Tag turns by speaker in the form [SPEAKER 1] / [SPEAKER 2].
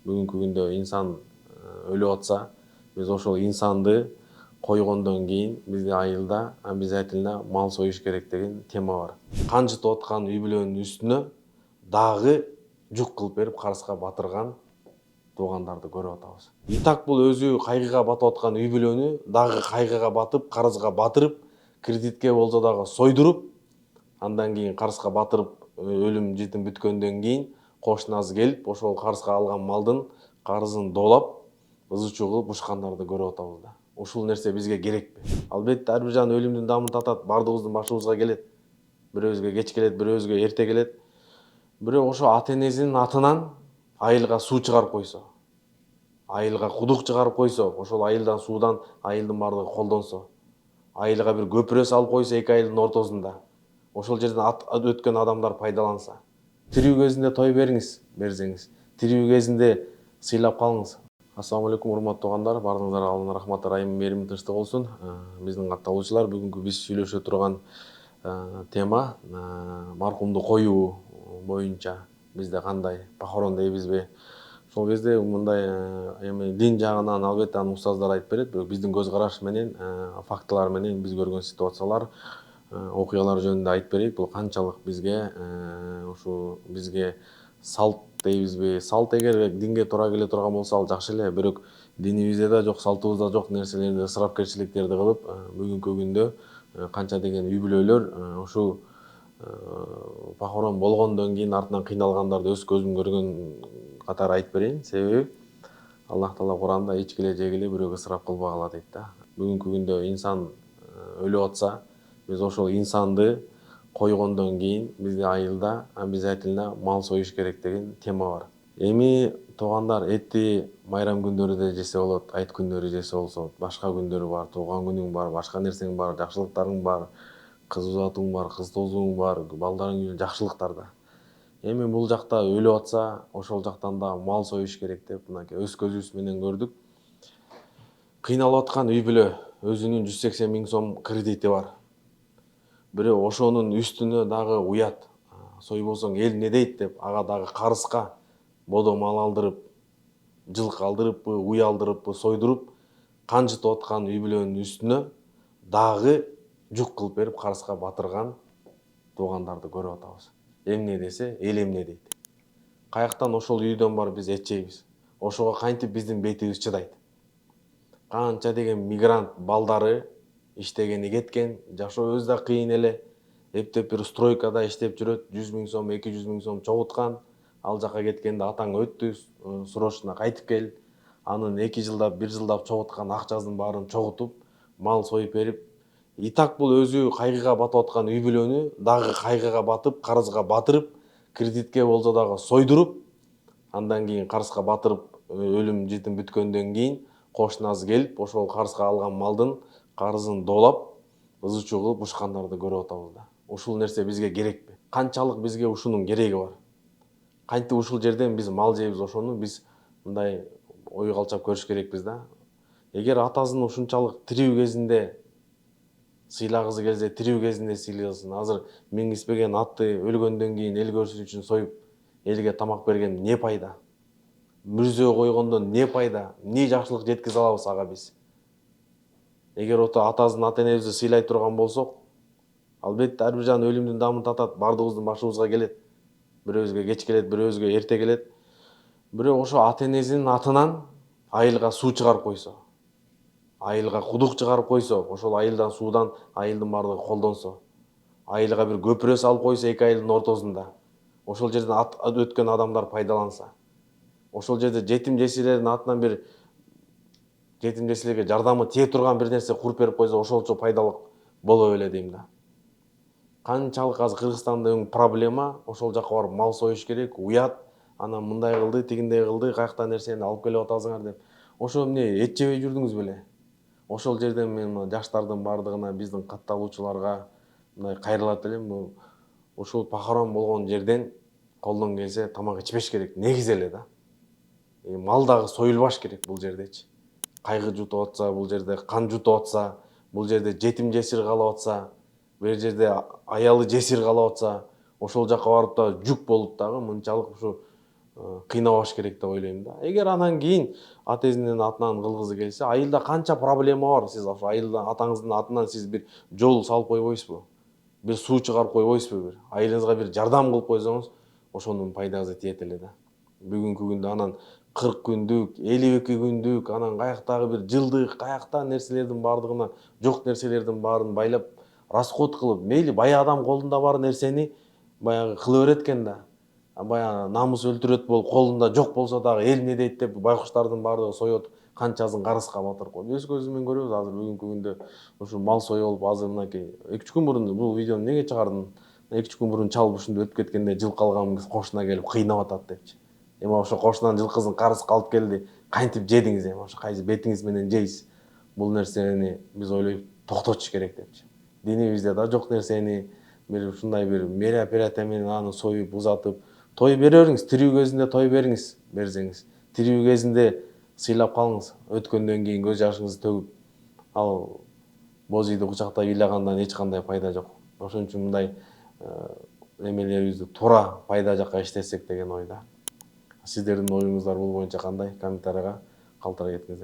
[SPEAKER 1] Бүгүнкү күндө инсан өлүп атса, биз ошол инсанды койгондон кийин бизде айылда обязательно мал союш керек деген тема бар. Кан жутуп аткан үй бүлөнүн үстүнө дагы жук кылып берип карызга батырган туугандарды көрүп атабыз. И так бул өзү кайгыга батып аткан үй бүлөнү дагы кайгыга батып, карызга батырып, кредитке болсо дагы сойдуруп, андан кийин карызга батырып, өлүм житим бүткөндөн кийин кошунасы келип, ошол карызга алган малдын карызын доолап, ызы чуу кылып ушкандарды көрүп атабыз да. Ушул нерсе бизге керекпи? Албетте ар бир жан өлүмдүн дамын татат, баардыгыбыздын башыбызга келет. Бирөөбүзгө кеч келет, бирөөбүзгө эрте келет. Бирөө ошо ата энесинин атынан айылга суу чыгарып койсо, айылга кудук чыгарып койсо, ошол айылдан суудан айылдын баардыгы колдонсо, айылга бир көпүрө салып койсо эки айылдын ортосунда, ошол жерден өткөн адамдар пайдаланса, тирүү кезинде той берсеңиз, тирүү кезинде сыйлап калыңыз. Ассаламу алейкум, урматтуу туугандар, баарыңыздарга Алланын рахматы, ырайымы, мээрими тынчтыгы болсун. Биздин катталуучулар, бүгүнкү биз сүйлөшө турган тема маркумду коюу боюнча бизде кандай, похорон дейбизби? Ошол кезде мындай эми дин жагынан албетте аны устаздар айтып берет, бирок биздин көз караш менен, фактылар менен биз көргөн ситуациялар, окуялар жөнүндө айтып берейик. Бул канчалык бизге ушу бизге салт дейбизби? Салт эгер динге туура келе турган болсо ал жакшы эле, бирок динибизде да жок, салтыбызда жок нерселерди, ысырапкерчиликтерди кылып, бүгүнкү күндө канча деген үй бүлөлөр ушул похорон болгондон кийин артынан кыйналгандарды өз көзүм көргөн катары айтып берейин. Себеби Аллах Таала Куранда ичкиле жегиле бирөөгө ысырап кылбагыла дейт да. Бүгүнкү күндө инсан өлүп атса, биз ошол инсанды койгондон кийин бизде айылда обязательно мал союш керек деген тема бар. Эми туугандар, этти майрам күндөрү жесе болот, айт күндөрү жесе болсо, башка күндөрү бар, тууган күнүң бар, башка нерсең бар, жакшылыктарың бар, кыз uzatууң бар, кыз тозууң бар, балдарың жакшылыктар да. Эми бул жакта өлүп атса, ошол жактан да мал союш керек деп мынакей өз көзүбүз менен көрдүк. Кыйналып аткан үй бүлө, өзүнүн 180 миң сом кредити бар. Бирөө ошонун үстүнө дагы уят, сойбосоң эл не дейт деп, ага дагы карызга бодо мал алдырып, жылкы алдырыппы, уй алдырыппы, сойдуруп, кан жутуп аткан үй бүлөнүн үстүнө дагы жук кылып берип карызга батырган туугандарды көрүп атабыз. Эмне десе, эл эмне дейт? Каяктан ошол үйдөн барып биз эт жейбиз? Ошого кантип биздин бетибиз чыдайт? Канча деген мигрант балдары иштегени кеткен, жашообуз да кыйын эле. Эптеп бир стройкада иштеп жүрөт, 100 миң сом, 200 миң сом чогулткан. Ал жака кеткенде атаң өттү, срочно кайтып кел. Анын 2 жылдап, 1 жылдап чогулткан акчасын баарын чогултуп, мал союп берип, и так бул өзү кайгыга батып аткан үй бүлөнү дагы кайгыга батып, карызга батырып, кредитке болсо дагы сойдуруп, андан кийин карызга батырып, өлүм житим бүткөндөн кийин кошунасы келип, ошол карызга алган малдын карызын доолап, ызы чуу кылып ушкандарды көрүп атабыз да. Ушул нерсе бизге керекпи? Канчалык бизге ушунун кереги бар? Кантип ушул жерден биз мал жейбиз, ошону биз мындай ой калчап көрүш керекпиз да. Эгер атасын ушунчалык тирүү кезинде сыйлагысы келсе, тирүү кезинде сыйласын. Азыр мингиспеген атты өлгөндөн кийин эл көрсүн үчүн союп, элге тамак берген не пайда? Мүрзө койгондон не пайда? Эмне жакшылык жеткизе алабыз ага биз? Эгер атасын, ата энебизди сыйлай турган болсок, албетте ар бир жан өлүмдүн дамын татат, баардыгыбыздын башыбызга келет. Бирөөбүзгө кеч келет, бирөөбүзгө эрте келет. Бирөө ошо ата энесинин атынан айылга суу чыгарып койсо, айылга кудук чыгарып койсо, ошол айылдан суудан айылдын баардыгы колдонсо, айылга бир көпүрө салып койсо эки айылдын ортосунда, ошол жерден өткөн адамдар пайдаланса, ошол жерде жетим жесирлердин атынан бир жетим жесирлерге жардамы тие турган бир нерсе куруп берип койсо, ошолчо пайдалык боло беле дейм да. Канчалык азыр Кыргызстанда проблема, ошол жака барып мал союш керек, уят, анан мындай кылды, тигиндей кылды, каяктан нерсени алып келип атасыңар деп. Ошо эмне эт жебей жүрдүңүз беле? Ошол жерден мен жаштардын баардыгына, биздин катталуучуларга мындай кайрылат элем. Ушул похорон болгон жерден колдон келсе тамак ичпеш керек, негизи эле да. Мал дагы союлбаш керек бул жердечи. Кайгы жутуп атса, бул жерде кан жутуп атса, бул жерде жетим жесир калып атса, бул жерде аялы жесир калып атса, ошол жака барып да жүк болуп дагы мынчалык ушу кыйнабаш керек деп ойлойм да. Эгер анан кийин атесинин атынан кылгысы келсе, айылда канча проблема бар. Сиз ошо айылда атаңыздын атынан сиз бир жол салып койбойсузбу? Бир суу чыгарып койбойсузбу? Бир айылыңызга бир жардам кылып койсоңуз, ошонун пайдасы тиет эле да. Бүгүнкү күндө анан 40 күндүк, 52 күндүк, анан каяктагы бир жылдык, каякта нерселердин баардыгына, жок нерселердин баарын байлап, расход кылып, мейли бай адам колунда бар нерсени баягы кыла берет экен да. Баягы намыс өлтүрөт болуп, колунда жок болсо дагы эл эмне дейт деп байкуштардын баардыгы соёт, канчасын карызга батырып коет. Өз көзүбүз менен көрөбүз азыр бүгүнкү күндө ушу мал союлуп, азыр мынакей 2-3 күн мурун бул видеону эмнеге чыгардым? 2-3 күн мурун чалып ушундай өтүп кеткенде жылкы алган кошуна келип кыйнап атат депчи. Эми ошо кошунан жылкысын карызга алып келди. Кантип жедиңиз эми ошо кайсы бетиңиз менен жейсиз? Бул нерсени биз ойлойбуз токтотуш керек депчи. Динибизде да жок нерсени бир ушундай бир мероприятие менен аны союп, узатып, той бере бериңиз, тирүү кезинде той бериңиз, берсеңиз. Тирүү кезинде сыйлап калыңыз. Өткөндөн кийин көз жашыңызды төгүп, ал боз үйдү кучактап ыйлагандан эч кандай пайда жок. Ошон үчүн мындай эмелерибизди туура пайда жакка иштесек деген ойда. Сиздердин оюңуздар бул боюнча кандай? Комментарийга калтыра кетиңиздер.